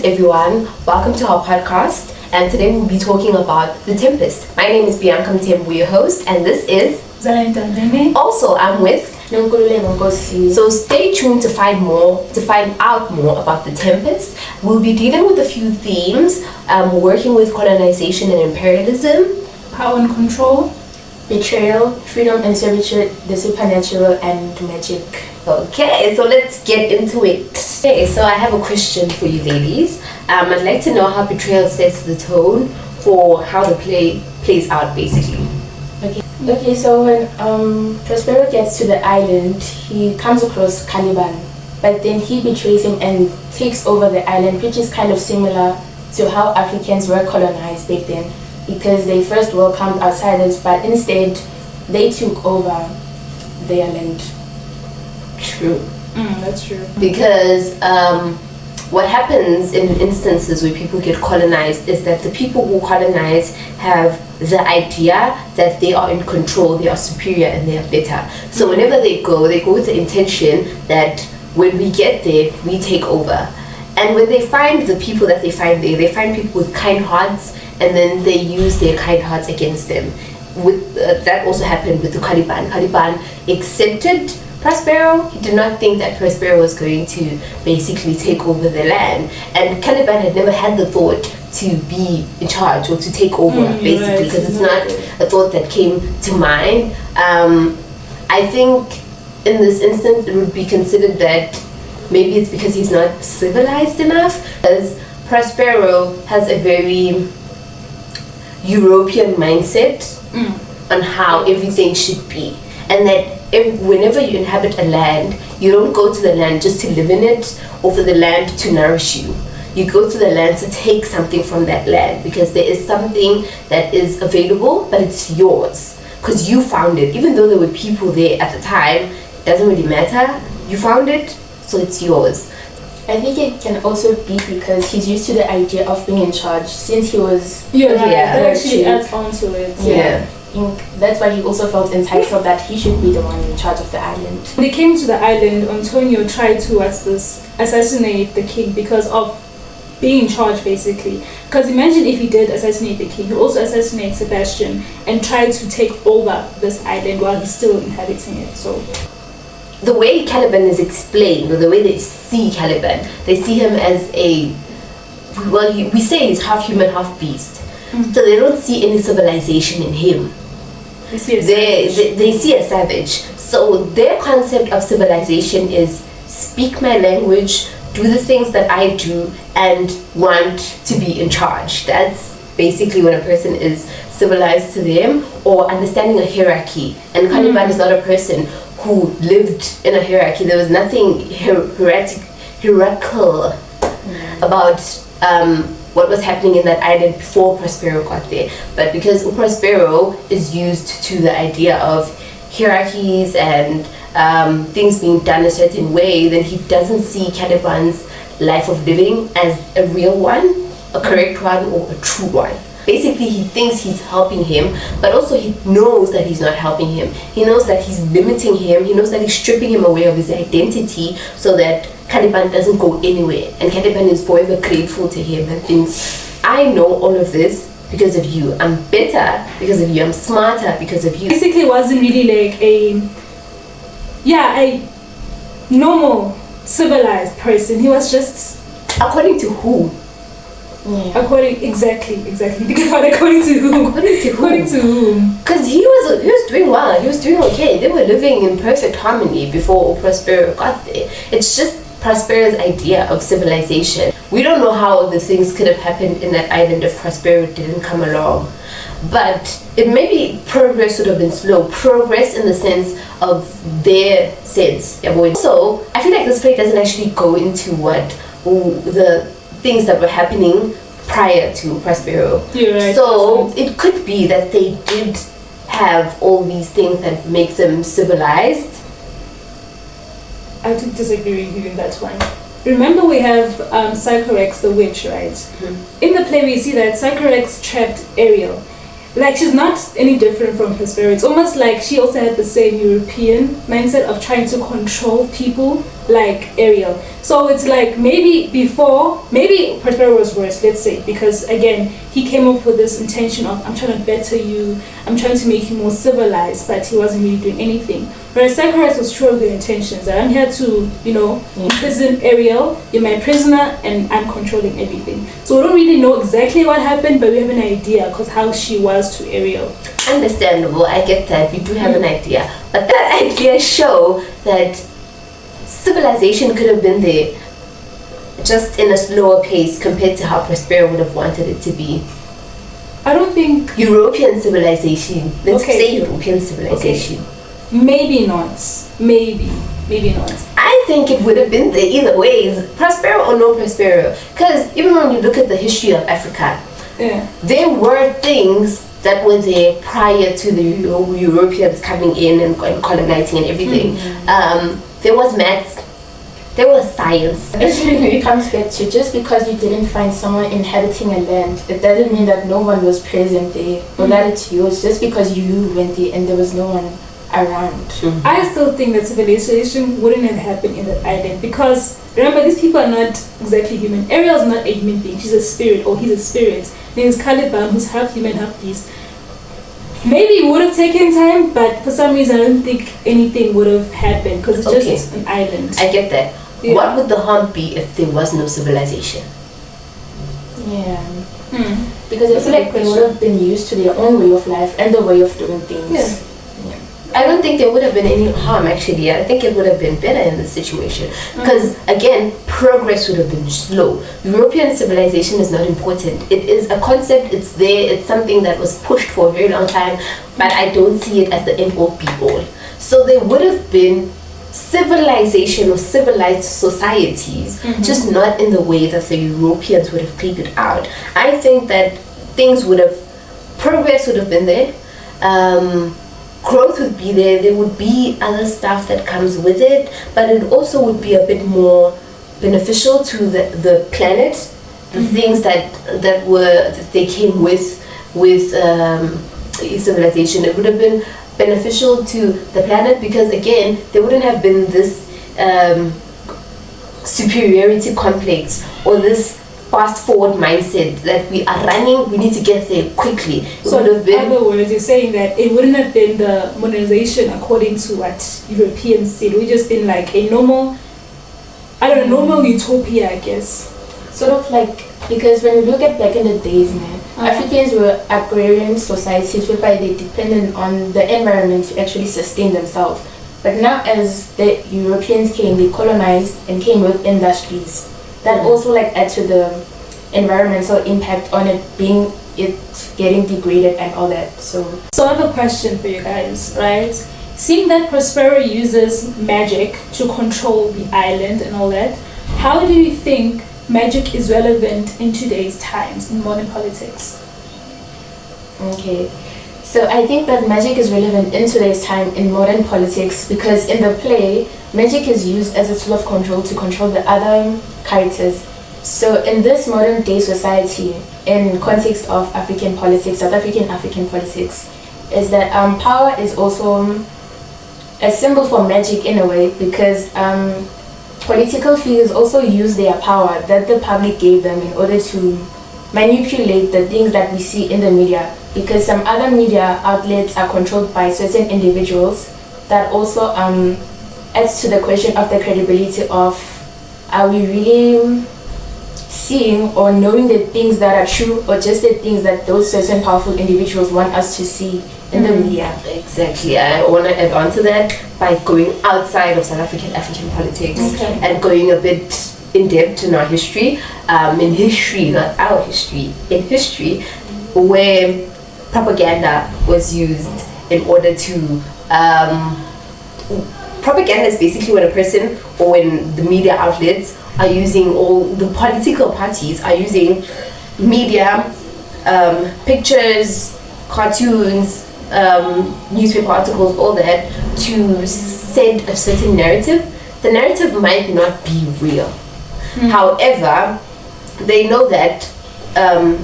everyone. Welcome to our podcast. And today we'll be talking about The Tempest. My name is Bianca, your host, and this is Zanele. Also, I'm with Nonkululeko. So stay tuned to find out more about The Tempest. We'll be dealing with a few themes, working with colonization and imperialism, Power and control, betrayal, freedom and servitude, the supernatural, and magic. Okay, so let's get into it. Okay, so I have a question for you ladies. I'd like to know how betrayal sets the tone for how the play plays out, basically. Okay, so when Prospero gets to the island, he comes across Caliban, but then he betrays him and takes over the island, which is kind of similar to how Africans were colonized back then, because they first welcomed outsiders, but instead they took over their land. True. That's true. Because what happens in instances where people get colonized is that the people who colonize have the idea that they are in control, they are superior, and they are better. So whenever they go with the intention that when we get there, we take over. And when they find the people that they find there, they find people with kind hearts, and then they use their kind hearts against them. With that also happened with the Caliban. Caliban accepted Prospero. He did not think that Prospero was going to basically take over the land, and Caliban had never had the thought to be in charge or to take over, basically, because it's not a thought that came to mind. I think in this instance it would be considered that maybe it's because he's not civilized enough, because Prospero has a very European mindset on how everything should be, and that whenever you inhabit a land, you don't go to the land just to live in it or for the land to nourish you. You go to the land to take something from that land, because there is something that is available, but it's yours because you found it. Even though there were people there at the time, it doesn't really matter. You found it, so it's yours. I think it can also be because he's used to the idea of being in charge since he was. That actually adds on to it. Yeah. That's why he also felt entitled that he should be the one in charge of the island. When they came to the island, Antonio tried to assassinate the king because of being in charge, basically. Because imagine if he did assassinate the king, he also assassinate Sebastian and tried to take over this island while he's still inhabiting it. So the way Caliban is explained, or the way they see Caliban, they see him as we say he's half human, half beast. So they don't see any civilization in him. They see a savage. So their concept of civilization is speak my language, do the things that I do, and want to be in charge. That's basically when a person is civilized to them, or understanding a hierarchy. And Caliban is not a person who lived in a hierarchy. There was nothing hierarchical about what was happening in that island before Prospero got there. But because Prospero is used to the idea of hierarchies and things being done a certain way, then he doesn't see Caliban's life of living as a real one, a correct one, or a true one. Basically, he thinks he's helping him, but also he knows that he's not helping him. He knows that he's limiting him. He knows that he's stripping him away of his identity so that Caliban doesn't go anywhere. And Caliban is forever grateful to him and thinks, I know all of this because of you. I'm better because of you. I'm smarter because of you. Basically, wasn't really like a normal, civilized person. He was just... According to who? Yeah. According to whom? According to whom? Because he was doing well. He was doing okay. They were living in perfect harmony before Prospero got there. It's just Prospero's idea of civilization. We don't know how the things could have happened in that island if Prospero didn't come along. But it maybe progress would have been slow. Progress in the sense of their sense. So I feel like this play doesn't actually go into the things that were happening prior to Prospero. You're right. So it could be that they did have all these things that make them civilized. I would disagree with you in that one. Remember, we have Sycorax the witch, right? In the play we see that Sycorax trapped Ariel. Like, she's not any different from Prospero. It's almost like she also had the same European mindset of trying to control people like Ariel. So it's like maybe Prospero was worse, let's say, because again he came up with this intention of, I'm trying to better you, I'm trying to make you more civilized, but he wasn't really doing anything. Whereas Zacharias was true of good intentions, that I'm here to, imprison Ariel, you're my prisoner, and I'm controlling everything. So we don't really know exactly what happened, but we have an idea because how she was to Ariel. Understandable, I get that, we do have an idea, but that idea show that civilization could have been there, just in a slower pace compared to how Prospero would have wanted it to be. I don't think European civilization. Let's say European civilization. Okay. Maybe not. Maybe not. I think it would have been there either ways, Prospero or no Prospero. Because even when you look at the history of Africa, there were things that were there prior to the Europeans coming in and colonizing and everything. There was maths, there was science. Actually, it comes back to, just because you didn't find someone inhabiting a land, it doesn't mean that no one was present there or that it's yours. Just because you went there and there was no one around. I still think that civilization wouldn't have happened in that island, because remember, these people are not exactly human. Ariel's not a human being, she's a spirit, or he's a spirit. There's Caliban, who's half human, half beast. Maybe it would have taken time, but for some reason I don't think anything would have happened, because it's just an island. I get that. Yeah. What would the harm be if there was no civilization? Yeah. Because I feel like they would have been used to their own way of life and the way of doing things. Yeah. I don't think there would have been any harm, actually. I think it would have been better in this situation. Because, again, progress would have been slow. European civilization is not important. It is a concept, it's there, it's something that was pushed for a very long time, but I don't see it as the end all be all. So there would have been civilization or civilized societies, just not in the way that the Europeans would have played it out. I think that progress would have been there. Growth would be there. There would be other stuff that comes with it, but it also would be a bit more beneficial to the planet. The things that they came with civilization. It would have been beneficial to the planet, because again, there wouldn't have been this superiority complex or this fast forward mindset that we are running, we need to get there quickly. So in other words, you're saying that it wouldn't have been the modernization according to what Europeans said. It would just been like a normal utopia, I guess. Sort of like, because when we look at back in the days, man, Africans were agrarian societies whereby they depended on the environment to actually sustain themselves. But now as the Europeans came, they colonized and came with industries. That also like add to the environmental impact on it getting degraded and all that. So I have a question for you guys, right? Seeing that Prospero uses magic to control the island and all that, how do you think magic is relevant in today's times in modern politics? Okay. So I think that magic is relevant in today's time in modern politics, because in the play, magic is used as a tool of control to control the other characters. So in this modern day society, in context of African politics, South African politics, is that power is also a symbol for magic in a way, because political figures also use their power that the public gave them in order to manipulate the things that we see in the media, because some other media outlets are controlled by certain individuals. That also adds to the question of the credibility of, are we really seeing or knowing the things that are true, or just the things that those certain powerful individuals want us to see in the media? Exactly. I want to add on to that by going outside of South African politics and going a bit in depth in our history, in history, not our history, in history, where propaganda was used in order to propaganda is basically when a person or when the media outlets are using, or the political parties are using media, pictures, cartoons, newspaper articles, all that, to send a certain narrative. The narrative might not be real. However, they know that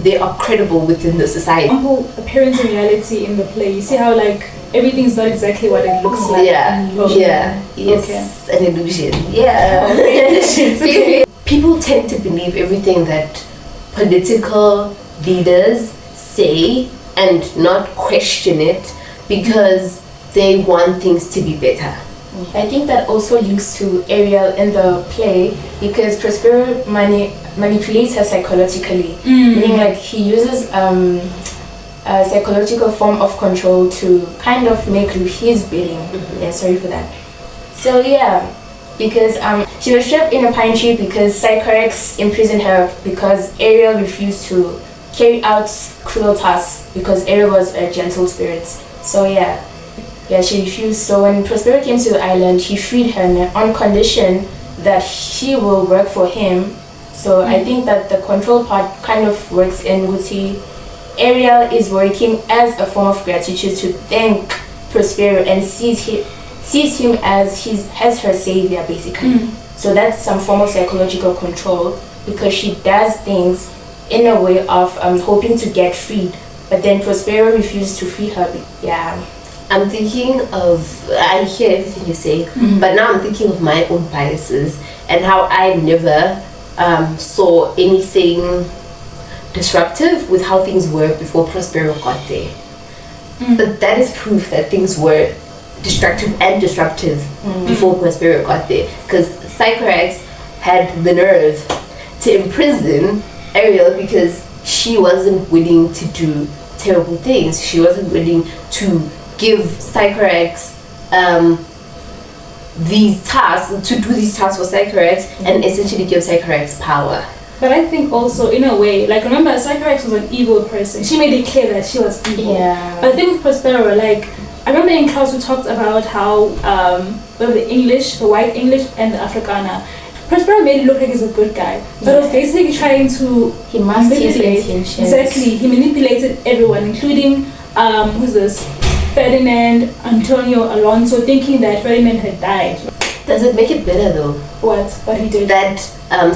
they are credible within the society. Appearance and reality in the play. You see how like everything's not exactly what it looks like. Yeah, yeah, yes, an illusion. Yeah. People tend to believe everything that political leaders say and not question it because they want things to be better. I think that also links to Ariel in the play because Prospero manipulates her psychologically, meaning like he uses a psychological form of control to kind of make his bidding. Yeah, sorry for that. So yeah, because she was trapped in a pine tree because Sycorax imprisoned her because Ariel refused to carry out cruel tasks because Ariel was a gentle spirit. So yeah, she refused. So when Prospero came to the island, he freed her on condition that she will work for him. So I think that the control part kind of works in Wuti. Ariel is working as a form of gratitude to thank Prospero and sees him as her savior basically. So that's some form of psychological control because she does things in a way of hoping to get freed, but then Prospero refused to free her. Yeah. I'm thinking of, I hear everything you say, but now I'm thinking of my own biases and how I never saw anything disruptive with how things were before Prospero got there. But that is proof that things were disruptive before Prospero got there, because Sycorax had the nerve to imprison Ariel because she wasn't willing to do terrible things. She wasn't willing to give Sycorax these tasks, to do these tasks for Sycorax and essentially give Sycorax power. But I think also, in a way, like, remember, Sycorax was an evil person. She made it clear that she was evil. Yeah. But I think with Prospero, like, I remember in class we talked about how the English, the white English and the Afrikaner, Prospero made it look like he's a good guy. But it was basically trying to manipulate. Exactly. He manipulated everyone, including, who's this? Ferdinand, Antonio, Alonso, thinking that Ferdinand had died. Does it make it better though? What he did? That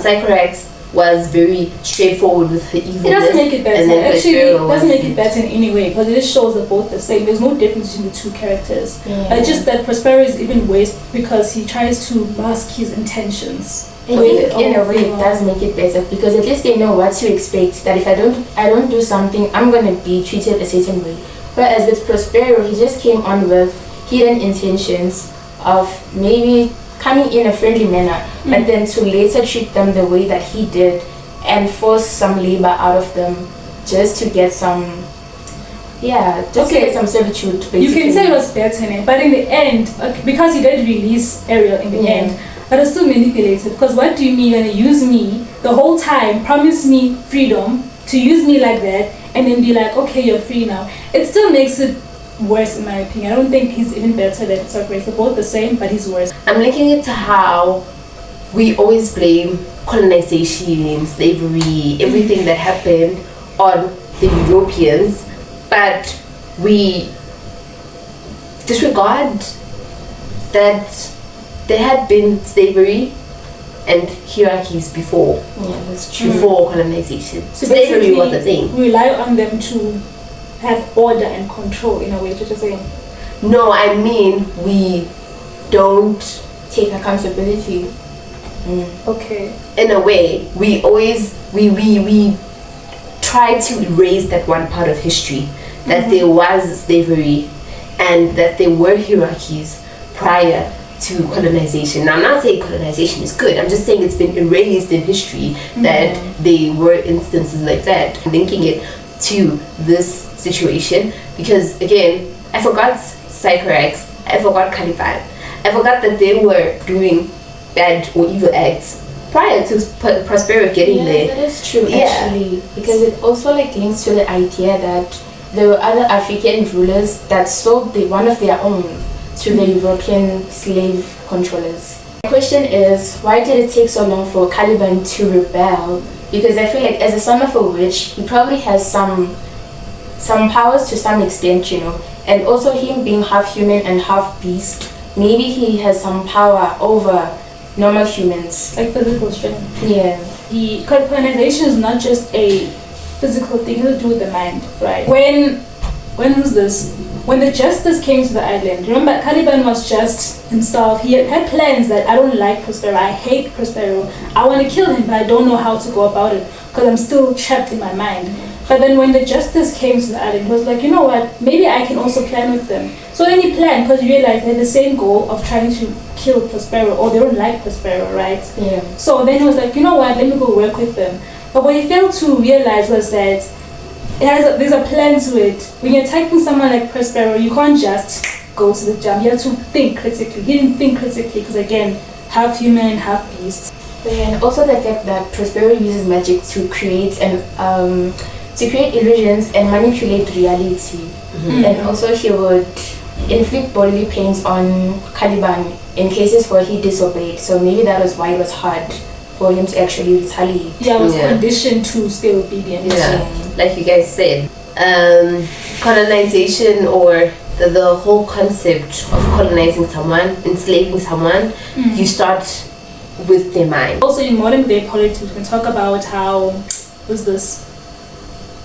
Sycorax was very straightforward with her evilness. It doesn't make it better. Actually, it doesn't make it better in any way because it just shows they're both the same. There's no difference between the two characters. It's just that Prospero is even worse because he tries to mask his intentions. I think in a way it does make it better because at least they know what to expect. That if I don't do something, I'm gonna be treated a certain way. Whereas with Prospero, he just came on with hidden intentions of maybe coming in a friendly manner, but then to later treat them the way that he did and force some labor out of them just to get some, to get some servitude, basically. You can say it was better, but in the end, because he did release Ariel in the end, but it's still manipulated. Because what do you mean you're gonna use me the whole time, promise me freedom, to use me like that, and then be like, okay, you're free now? It still makes it worse in my opinion. I don't think he's even better than Sycorax. They're both the same, but he's worse. I'm linking it to how we always blame colonization, slavery, everything that happened on the Europeans, but we disregard that there had been slavery and hierarchies before. Yeah, that's true. Before colonization. So slavery was a thing. We rely on them to have order and control in a way, what you're saying. No, I mean we don't take accountability. Okay. In a way, we always we try to erase that one part of history, that there was slavery and that there were hierarchies prior to colonization. Now, I'm not saying colonization is good. I'm just saying it's been erased in history that there were instances like that. Linking it to this situation because again, I forgot Sycorax, I forgot Caliban, I forgot that they were doing bad or evil acts prior to Prospero getting there. That is true actually, because it also like links to the idea that there were other African rulers that sold one of their own to the European slave controllers. The question is, why did it take so long for Caliban to rebel? Because I feel like as a son of a witch, he probably has some powers to some extent, and also him being half human and half beast, maybe he has some power over normal humans. Like physical strength. Yeah. The colonization is not just a physical thing, it has to do with the mind, right? When who's this? when the justice came to the island, remember Caliban was just himself. He had plans that I don't like Prospero, I hate Prospero, I want to kill him, but I don't know how to go about it because I'm still trapped in my mind. But then when the justice came to the island, he was like, you know what, maybe I can also plan with them. So then he planned because he realized they had the same goal of trying to kill Prospero, or they don't like Prospero, right? Yeah. So then he was like, you know what, let me go work with them. But what he failed to realize was that there's a plan to it. When you're attacking someone like Prospero, you can't just go to the jump. You have to think critically. He didn't think critically because, again, half human, half beast. And also the fact that Prospero uses magic to create illusions and manipulate reality. Mm-hmm. And also he would inflict bodily pains on Caliban in cases where he disobeyed. So maybe that was why it was hard for him to actually retaliate. Yeah, I was conditioned to stay obedient. Yeah, like you guys said, colonization, or the whole concept of colonizing someone, enslaving someone, you start with their mind. Also in modern day politics, we can talk about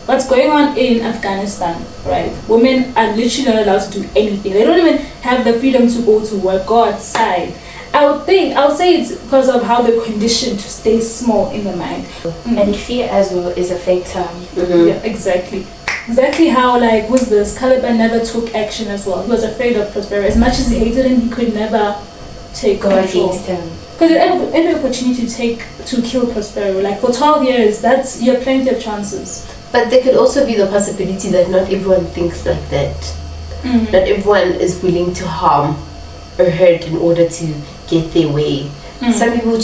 what's going on in Afghanistan, right? Women are literally not allowed to do anything. They don't even have the freedom to go to work, go outside. I would say it's because of how they're conditioned to stay small in the mind. And fear as well is a factor. Mm-hmm. Yeah, exactly. Exactly how, Caliban never took action as well. He was afraid of Prospero. As much as he hated him, he could never take control. Against him. Because every opportunity to kill Prospero, like for 12 years, you have plenty of chances. But there could also be the possibility that not everyone thinks like that. Mm-hmm. Not everyone is willing to harm or hurt in order to get their way. Mm-hmm. Some people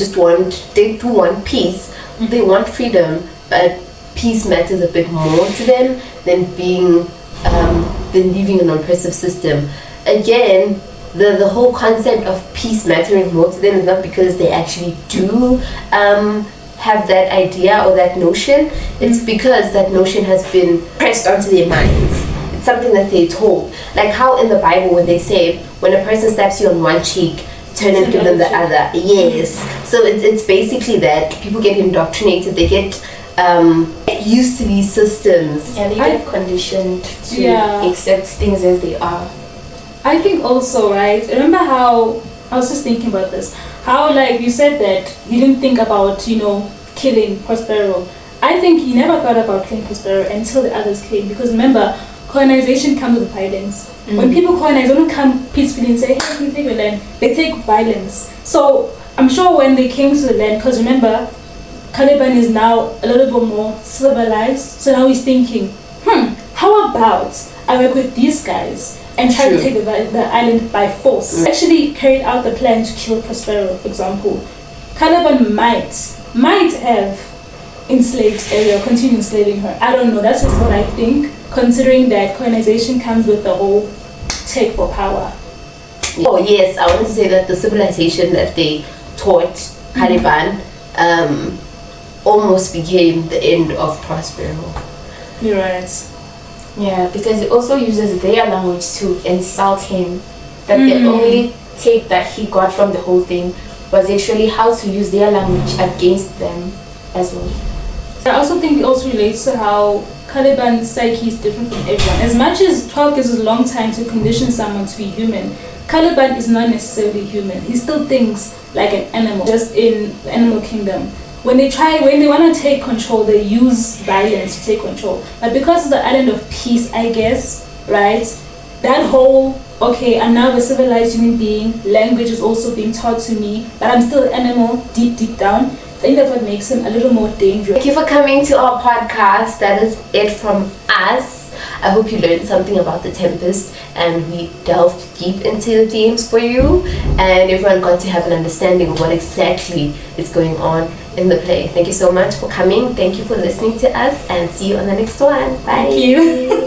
they do want peace, they want freedom, but peace matters a bit more to them than leaving an oppressive system. Again, the whole concept of peace mattering more to them is not because they actually do have that idea or that notion. It's because that notion has been pressed onto their minds. It's something that they're told. Like how in the Bible when they say, when a person slaps you on one cheek, turn and give them the other. Yes. So it's basically that people get indoctrinated. They get used to these systems. And they get conditioned to accept things as they are. I think also, right, remember how, I was just thinking about this, how you said that you didn't think about, killing Prospero. I think he never thought about killing Prospero until the others came, because remember, colonization comes with violence. Mm-hmm. When people colonize, they don't come peacefully and say, hey, we take your land. They take violence. So I'm sure when they came to the land, because remember, Caliban is now a little bit more civilized, so now he's thinking, how about I work with these guys and try to take the island by force? Actually carried out the plan to kill Prospero, for example. Caliban might have enslaved Ariel, continue enslaving her. I don't know, that's just what I think, considering that colonization comes with the whole take for power. Oh yes, I want to say that the civilization that they taught Caliban almost became the end of Prospero. You're right. Yeah, because it also uses their language to insult him. That the only take that he got from the whole thing was actually how to use their language against them as well. I also think it also relates to how Caliban's psyche is different from everyone. As much as 12 years is a long time to condition someone to be human, Caliban is not necessarily human. He still thinks like an animal, just in the animal kingdom. When they want to take control, they use violence to take control. But because it's the island of peace, I guess, right? That whole, I'm now a civilized human being, language is also being taught to me, but I'm still an animal deep down. I think that's what makes him a little more dangerous. Thank you for coming to our podcast. That is it from us. I hope you learned something about the Tempest and we delved deep into the themes for you and everyone got to have an understanding of what exactly is going on in the play. Thank you so much for coming. Thank you for listening to us and see you on the next one. Bye. Thank you.